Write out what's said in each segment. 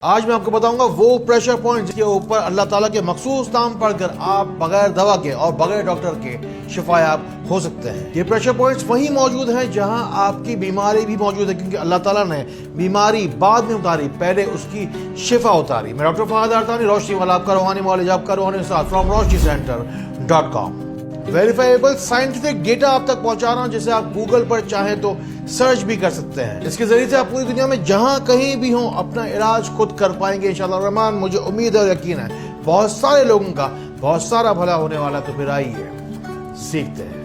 آج میں آپ کو بتاؤں گا وہ پریشر پوائنٹ کے اوپر اللہ تعالیٰ کے مخصوص نام پڑھ کر آپ بغیر دوا کے اور بغیر ڈاکٹر کے شفا یاب ہو سکتے ہیں۔ یہ پریشر پوائنٹس وہیں موجود ہیں جہاں آپ کی بیماری بھی موجود ہے، کیونکہ اللہ تعالیٰ نے بیماری بعد میں اتاری، پہلے اس کی شفا اتاری۔ میں ڈاکٹر فہد ارتانی، روشنی والا آپ کا روحانی معالج، آپ کا روحانی استاد from roshnicenter.com۔ Verifiable scientific data آپ تک پہنچا رہا ہوں جسے آپ گوگل پر چاہیں تو سرچ بھی کر سکتے ہیں۔ اس کے ذریعے سے آپ پوری دنیا میں جہاں کہیں بھی ہوں اپنا علاج خود کر پائیں گے انشاءاللہ الرحمن۔ مجھے امید اور یقین ہے بہت سارے لوگوں کا بہت سارا بھلا ہونے والا، تو پھر آئیے سیکھتے ہیں۔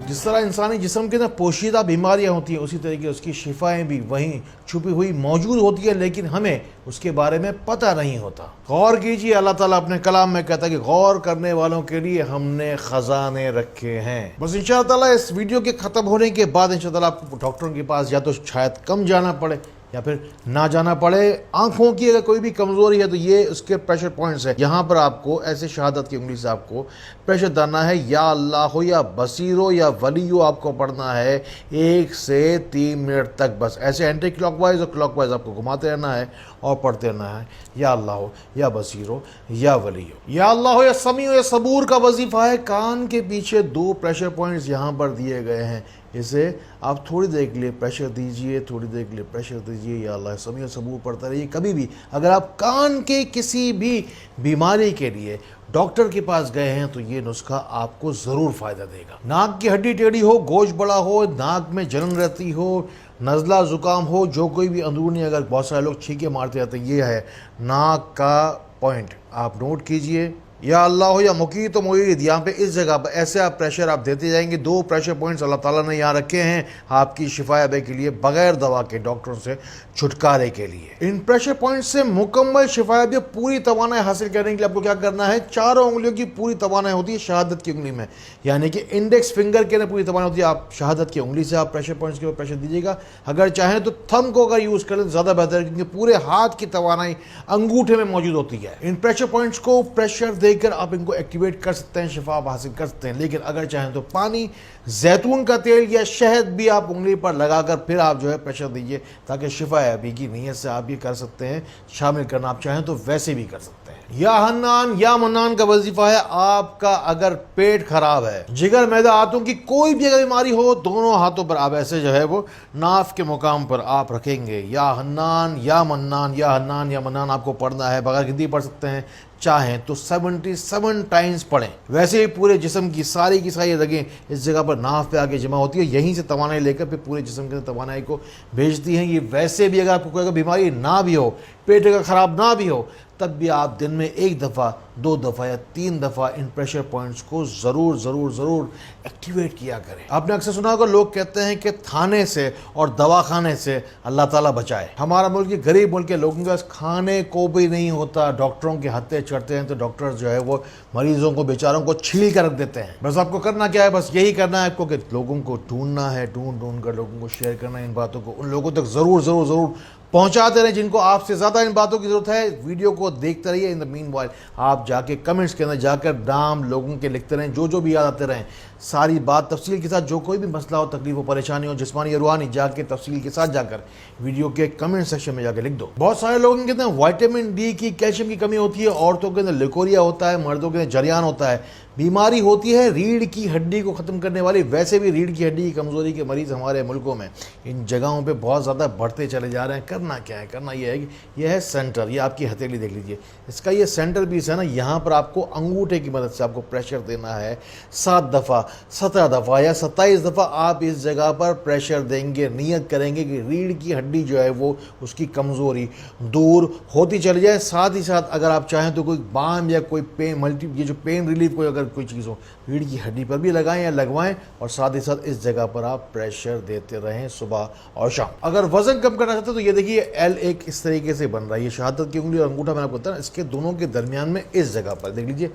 جس طرح انسانی جسم کے اندر پوشیدہ بیماریاں ہوتی ہیں، اسی طریقے اس کی شفائیں بھی وہیں چھپی ہوئی موجود ہوتی ہیں، لیکن ہمیں اس کے بارے میں پتہ نہیں ہوتا۔ غور کیجئے، اللہ تعالیٰ اپنے کلام میں کہتا ہے کہ غور کرنے والوں کے لیے ہم نے خزانے رکھے ہیں۔ بس انشاءاللہ تعالیٰ اس ویڈیو کے ختم ہونے کے بعد انشاءاللہ آپ کو ڈاکٹروں کے پاس یا تو شاید کم جانا پڑے یا پھر نہ جانا پڑے۔ آنکھوں کی اگر کوئی بھی کمزوری ہے تو یہ اس کے پریشر پوائنٹس ہیں۔ یہاں پر آپ کو ایسے شہادت کی انگلی سے آپ کو پریشر ڈالنا ہے، یا اللہ ہو یا بصیر ہو یا ولی ہو، آپ کو پڑھنا ہے 1 سے 3 منٹ تک۔ بس ایسے اینٹی کلاک وائز اور کلاک وائز آپ کو گھماتے رہنا ہے اور پڑھتے رہنا ہے، یا اللہ ہو یا بصیر ہو یا ولی ہو، یا اللہ ہو یا سمیع ہو یا صبور۔ کا وظیفہ ہے کان کے پیچھے 2 پریشر پوائنٹس یہاں پر دیے گئے ہیں، اسے آپ تھوڑی دیر کے لیے پریشر دیجئے، تھوڑی دیر کے لیے پریشر دیجئے، یا اللہ سمیع و صبور پڑھتا رہیے۔ کبھی بھی اگر آپ کان کے کسی بھی بیماری کے لیے ڈاکٹر کے پاس گئے ہیں تو یہ نسخہ آپ کو ضرور فائدہ دے گا۔ ناک کی ہڈی ٹیڑھی ہو، گوشت بڑا ہو، ناک میں جلن رہتی ہو، نزلہ زکام ہو، جو کوئی بھی اندرونی، اگر بہت سارے لوگ چھینکے مارتے رہتے ہیں، یہ ہے ناک کا پوائنٹ، آپ نوٹ کیجئے۔ یا اللہ ہو یا مقیت و معید، یہاں پہ اس جگہ پر ایسے آپ پریشر آپ دیتے جائیں گے۔ 2 پریشر پوائنٹس اللہ تعالیٰ نے یہاں رکھے ہیں آپ کی شفا یابی کے لیے، بغیر دوا کے، ڈاکٹروں سے چھٹکارے کے لیے۔ ان پریشر پوائنٹس سے مکمل شفا یابی، پوری توانائی حاصل کرنے کے لیے آپ کو کیا کرنا ہے؟ 4 انگلیوں کی پوری توانائی ہوتی ہے شہادت کی انگلی میں، یعنی کہ انڈیکس فنگر کے اندر پوری توانائی ہوتی ہے۔ آپ شہادت کی انگلی سے آپ پریشر پوائنٹس کے اوپر پریشر دیجیے گا۔ اگر چاہیں تو تھم کو اگر یوز کریں تو زیادہ بہتر ہے، کیونکہ پورے ہاتھ کی توانائی انگوٹھے میں موجود ہوتی ہے۔ ان پریشر پوائنٹس کو پریشر دے کر آپ ان کو ایکٹیویٹ کر سکتے ہیں، شفا حاصل کر سکتے ہیں۔ لیکن اگر چاہیں تو پانی، زیتون کا تیل یا شہد بھی آپ انگلی پر لگا کر پھر آپ جو ہے پریشر دیجئے، تاکہ شفا یابی کی نیت سے آپ یہ کر سکتے ہیں۔ شامل کرنا آپ چاہیں تو ویسے بھی کر سکتے ہیں۔ یا حنان یا منان کا وظیفہ ہے آپ کا اگر پیٹ خراب ہے، جگر، معدہ، ہاتھوں کی کوئی بھی اگر بیماری ہو، دونوں ہاتھوں پر آپ ایسے جو ہے وہ ناف کے مقام پر آپ رکھیں گے۔ یا حنان یا منان، یا حنان یا منان آپ کو پڑھنا ہے، بغیر گنتی پڑھ سکتے ہیں، چاہیں تو 77 ٹائمز پڑھیں۔ ویسے ہی پورے جسم کی ساری رگیں اس جگہ پر ناف پہ آگے جمع ہوتی ہے، یہیں سے توانائی لے کر پھر پورے جسم کے توانائی کو بھیجتی ہیں۔ یہ ویسے بھی اگر آپ کو کوئی بیماری نہ بھی ہو، پیٹ اگر خراب نہ بھی ہو، تب بھی آپ دن میں 1 دفعہ، 2 دفعہ یا 3 دفعہ ان پریشر پوائنٹس کو ضرور ضرور ضرور ایکٹیویٹ کیا کریں۔ آپ نے اکثر سنا ہوگا لوگ کہتے ہیں کہ تھانے سے اور دواخانے سے اللہ تعالیٰ بچائے۔ ہمارا ملک یہ غریب ملک کے لوگوں کے پاس کھانے کو بھی نہیں ہوتا، ڈاکٹروں کے ہتھے چڑھتے ہیں تو ڈاکٹر جو ہے وہ مریضوں کو، بیچاروں کو چھیل کر رکھ دیتے ہیں۔ بس آپ کو کرنا کیا ہے؟ بس یہی کرنا ہے آپ کو کہ لوگوں کو ڈھونڈنا ہے، ڈھونڈ کر لوگوں کو شیئر کرنا ہے، ان باتوں کو ان لوگوں تک ضرور ضرور ضرور پہنچاتے رہیں جن کو آپ سے زیادہ ان باتوں کی ضرورت ہے۔ ویڈیو کو دیکھتے رہیے، ان دا مین وائل آپ جا کے کمنٹس کے اندر جا کر نام لوگوں کے لکھتے رہیں، جو بھی یاد آتے رہیں، ساری بات تفصیل کے ساتھ، جو کوئی بھی مسئلہ ہو، تکلیف ہو، پریشانی ہو، جسمانی یا روحانی، جا کے تفصیل کے ساتھ جا کر ویڈیو کے کمنٹ سیکشن میں جا کے لکھ دو۔ بہت سارے لوگوں کے اندر وائٹامن ڈی کی، کیلشیم کی کمی ہوتی ہے، عورتوں کے اندر لیکوریا ہوتا ہے، مردوں کے اندر جریان ہوتا ہے۔ بیماری ہوتی ہے ریڑھ کی ہڈی کو ختم کرنے والی۔ ویسے بھی ریڑھ کی ہڈی کی کمزوری کے مریض ہمارے ملکوں میں ان جگہوں پہ بہت زیادہ بڑھتے چلے جا رہے ہیں۔ کرنا کیا ہے؟ کرنا یہ ہے کہ یہ ہے سینٹر، یہ آپ کی ہتھیلی دیکھ لیجئے، اس کا یہ سینٹر پیس ہے نا، یہاں پر آپ کو انگوٹھے کی مدد سے آپ کو پریشر دینا ہے 7 دفعہ، 17 دفعہ یا 27 دفعہ آپ اس جگہ پر پریشر دیں گے۔ نیت کریں گے کہ ریڑھ کی ہڈی جو ہے وہ اس کی کمزوری دور ہوتی چلی جائے۔ ساتھ ہی ساتھ اگر آپ چاہیں تو کوئی بام یا کوئی پین، یہ جو پین ریلیف کوئی اگر کوئی چیز ہو، ریڑھ کی ہڈی پر بھی لگائیں یا لگوائیں، اور ساتھ ہی ساتھ اس جگہ پر آپ پریشر دیتے رہیں صبح اور شام۔ اگر وزن کم کرنا چاہتے ہیں تو یہ دیکھیے ایل ایک اس طریقے سے بن رہا ہے، یہ شہادت کی انگلی اور انگوٹھا میں نے آپ کو بتایا، اس کے دونوں کے درمیان میں اس جگہ پر دیکھ لیجئے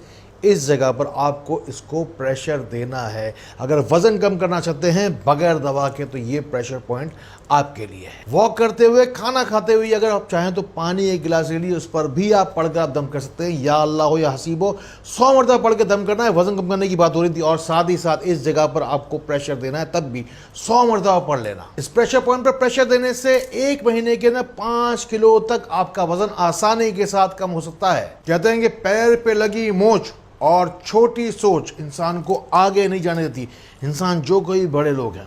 اس جگہ پر آپ کو اس کو پریشر دینا ہے. اگر وزن کم کرنا چاہتے ہیں بغیر دوا کے تو یہ پریشر پوائنٹ آپ کے لیے ہے. واک کرتے ہوئے, کھانا کھاتے ہوئے اگر آپ چاہیں تو پانی ایک گلاس لے لیے, اس پر بھی آپ پڑھ کر آپ دم کر سکتے ہیں. یا اللہ ہو یا حسیب ہو 100 مرتبہ پڑھ کے دم کرنا ہے. وزن کم کرنے کی بات ہو رہی تھی اور ساتھ ہی ساتھ اس جگہ پر آپ کو پریشر دینا ہے, تب بھی 100 مرتبہ پڑھ لینا. اس پریشر پوائنٹ پر پریشر دینے سے 1 مہینے کے اندر 5 کلو تک آپ کا وزن آسانی کے ساتھ کم ہو سکتا ہے. کہتے ہیں کہ پیر پہ لگی موچ اور چھوٹی سوچ انسان کو آگے نہیں جانے دیتی. انسان جو کوئی بڑے لوگ ہیں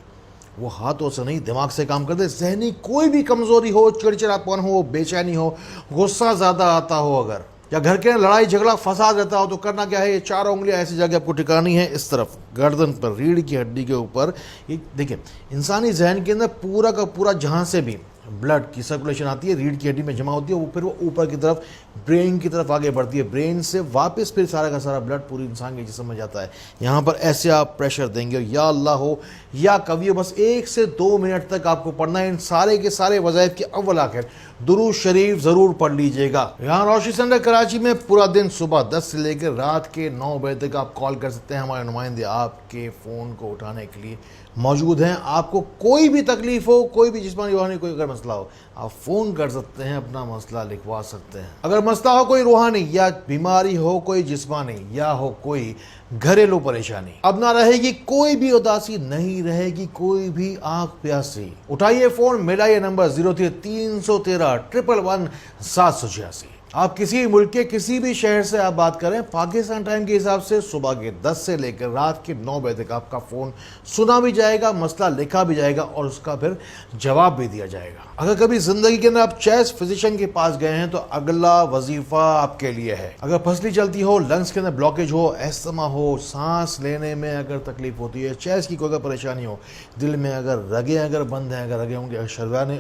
وہ ہاتھوں سے نہیں دماغ سے کام کرتے. ذہنی کوئی بھی کمزوری ہو, چڑچڑاپن ہو, بے چینی ہو, غصہ زیادہ آتا ہو اگر, یا گھر کے لڑائی جھگڑا فساد رہتا ہو تو کرنا کیا ہے, یہ 4 انگلیاں ایسی جگہ آپ کو ٹکانی ہے, اس طرف گردن پر, ریڑھ کی ہڈی کے اوپر. یہ دیکھیں انسانی ذہن کے اندر پورا کا پورا جہاں سے بھی بلڈ کی سرکولیشن آتی ہے ریڑھ کی ہڈی میں جمع ہوتی ہے, وہ پھر وہ اوپر کی طرف برین کی طرف آگے بڑھتی ہے. برین سے واپس پھر سارا کا سارا بلڈ پوری انسان کے جسم میں جاتا ہے. یہاں پر ایسے آپ پریشر دیں گے, یا اللہ ہو یا کبھی ہو, بس 1 سے 2 منٹ تک آپ کو پڑھنا ہے. ان سارے کے سارے وظائف کے اول آخر درود شریف ضرور پڑھ لیجئے گا. یہاں روشنی سینٹر کراچی میں پورا دن صبح 10 سے لے کر رات کے 9 بجے تک آپ کال کر سکتے ہیں. ہمارے نمائندے آپ کے فون کو اٹھانے کے لیے موجود ہیں. آپ کو کوئی بھی تکلیف ہو, کوئی بھی جسمانی روحانی کوئی اگر مسئلہ ہو, آپ فون کر سکتے ہیں, اپنا مسئلہ لکھوا سکتے ہیں. اگر مسئلہ ہو کوئی روحانی یا بیماری ہو کوئی جسمانی یا ہو کوئی گھریلو پریشانی, اب نہ رہے گی کوئی بھی اداسی, نہیں رہے گی کوئی بھی آنکھ پیاسی, اٹھائیے فون, ملائیے نمبر 0313 111 786. آپ کسی ملک کے کسی بھی شہر سے آپ بات کریں, پاکستان ٹائم کے حساب سے صبح کے 10 سے لے کر رات کے 9 بجے تک آپ کا فون سنا بھی جائے گا, مسئلہ لکھا بھی جائے گا اور اس کا پھر جواب بھی دیا جائے گا. اگر کبھی زندگی کے اندر آپ چیسٹ فزیشین کے پاس گئے ہیں تو اگلا وظیفہ آپ کے لیے ہے. اگر پھسلی چلتی ہو, لنگس کے اندر بلاکیج ہو, استھما ہو, سانس لینے میں اگر تکلیف ہوتی ہے, چیسٹ کی کوئی اگر پریشانی ہو, دل میں اگر رگیں اگر بند ہیں, اگر رگیں ہوں گے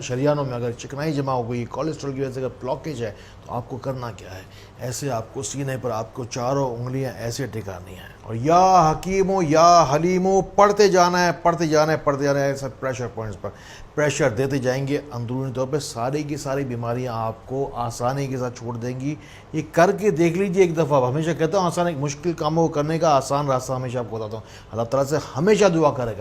شریانوں میں اگر چکنائی جمع ہو گئی, کولیسٹرول کی وجہ سے اگر بلاکیج ہے, تو آپ کو کرنا کیا ہے, ایسے آپ کو سینے پر آپ کو 4 انگلیاں ایسے ٹکانی ہیں اور یا حکیم ہو یا حلیم ہو پڑھتے جانا ہے, پڑھتے جانا ہے, پڑھتے جانا ہے. سب پریشر پوائنٹس پر پریشر دیتے جائیں گے. اندرونی طور پہ ساری کی ساری بیماریاں آپ کو آسانی کے ساتھ چھوڑ دیں گی. یہ کر کے دیکھ لیجئے ایک دفعہ. ہمیشہ کہتا ہوں آسان ایک مشکل کاموں کو کرنے کا آسان راستہ ہمیشہ آپ کو بتاتا ہوں. اللہ تعالیٰ سے ہمیشہ دعا کریں,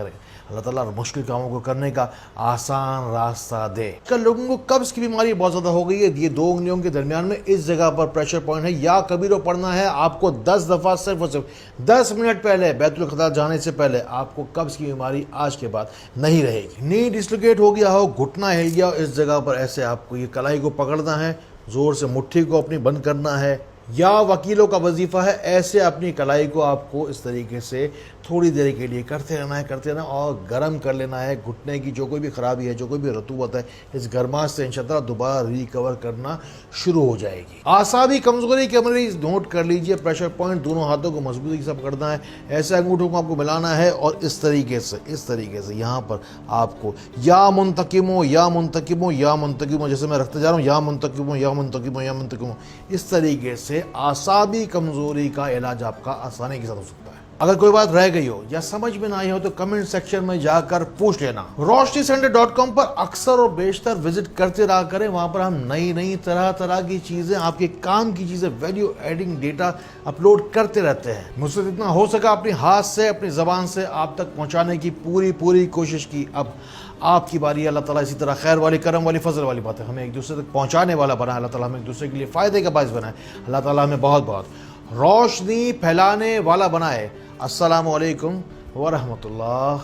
اللہ تعالیٰ مشکل کاموں کو کرنے کا آسان راستہ دے. کل لوگوں کو قبض کی بیماری بہت زیادہ ہو گئی ہے. یہ 2 انگلیوں کے درمیان میں اس جگہ پر پریشر پوائنٹ ہے. یا کبیرو پڑھنا ہے آپ کو 10 دفعہ, صرف اور صرف 10 منٹ پہلے بیت الخلاء جانے سے پہلے آپ کو قبض کی بیماری آج کے بعد نہیں رہے گی. نی ڈسلوکیٹ ہو گیا ہو, گھٹنا ہل گیا ہو, اس جگہ پر ایسے آپ کو یہ کلائی کو پکڑنا ہے, زور سے مٹھی کو اپنی بند کرنا ہے. یا وکیلوں کا وظیفہ ہے, ایسے اپنی کلائی کو آپ کو اس طریقے سے تھوڑی دیر کے لیے کرتے رہنا اور گرم کر لینا ہے. گھٹنے کی جو کوئی بھی خرابی ہے, جو کوئی بھی رطوبت ہے, اس گرماش سے انشاءاللہ دوبارہ ریکور کرنا شروع ہو جائے گی. اعصابی کمزوری کے مریض نوٹ کر لیجئے, پریشر پوائنٹ دونوں ہاتھوں کو مضبوطی سے پکڑنا ہے, ایسے انگوٹھوں کو آپ کو ملانا ہے اور اس طریقے سے یہاں پر آپ کو یا منتقم ہو یا منتقم ہو یا منتقم ہو, جیسے میں رکھتے جا رہا ہوں, یا منتقم ہو یا منتقم ہو یا منتقم ہو, اس طریقے سے اعصابی کمزوری کا علاج آپ کا آسانی کے ساتھ ہو سکتا ہے. اگر کوئی بات رہ گئی ہو یا سمجھ میں نہ آئی ہو تو کمنٹ سیکشن میں جا کر پوچھ لینا. roshnicenter.com پر اکثر اور بیشتر وزٹ کرتے رہا کریں. وہاں پر ہم نئی طرح کی چیزیں, آپ کے کام کی چیزیں, ویلیو ایڈنگ ڈیٹا اپلوڈ کرتے رہتے ہیں. مجھ سے جتنا ہو سکا اپنی ہاتھ سے, اپنی زبان سے آپ تک پہنچانے کی پوری کوشش کی. اب آپ کی باری ہے. اللہ تعالیٰ اسی طرح خیر والی, کرم والی, فضل والی باتیں ہمیں ایک دوسرے تک پہنچانے والا بنا ہے. اللہ تعالیٰ ہمیں ایک دوسرے کے لیے فائدے کا باعث بنائے. اللہ تعالیٰ ہمیں بہت روشنی پھیلانے والا بنائے. السلام علیکم ورحمۃ اللہ